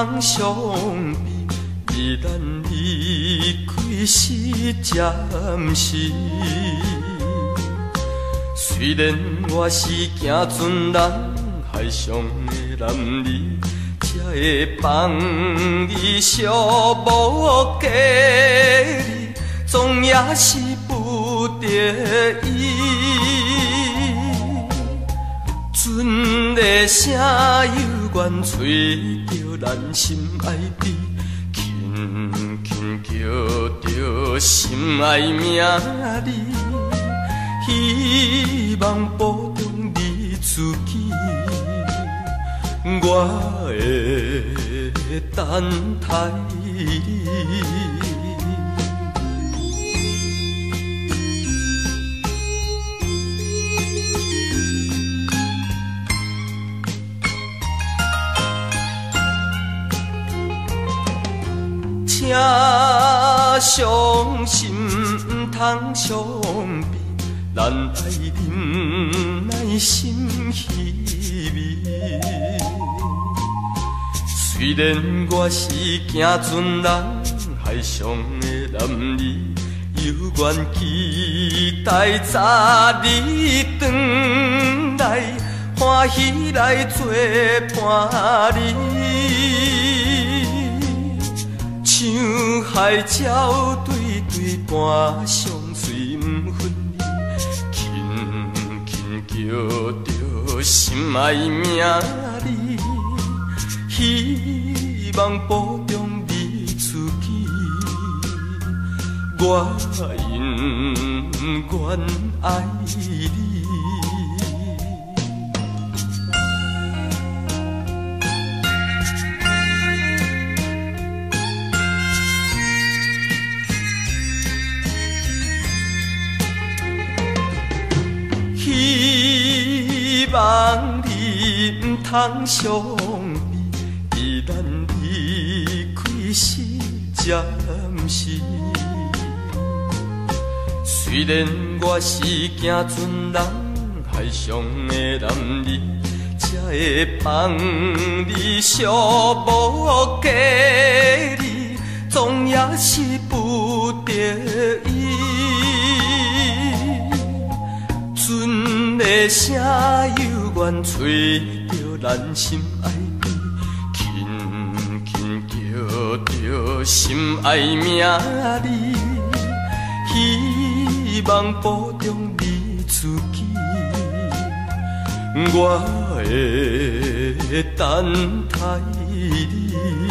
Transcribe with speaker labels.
Speaker 1: 通相比，伊咱离开是暂时。虽然我是行船人，海上的男儿，才会放你小无价你，总也是不得已。船的声犹原吹着咱心爱比，轻轻叫着心爱名字，希望保重你自己。我会等待你。请相信，唔通相比，咱爱忍耐心稀微。虽然我是行船人，海上的男儿，犹原期待早日转来，欢喜来作伴你。像海鸟对对伴相随，不分离，轻轻叫着心爱名字，希望保重你自己。我永远爱你。希望你唔通相比，伊咱离开是暂时。虽然我是行船人，海上的男儿，才会放你小无价你，总也是不得已。船的声犹原吹着咱心爱比，轻轻叫着心爱名字，希望保重你自己。我会等待你。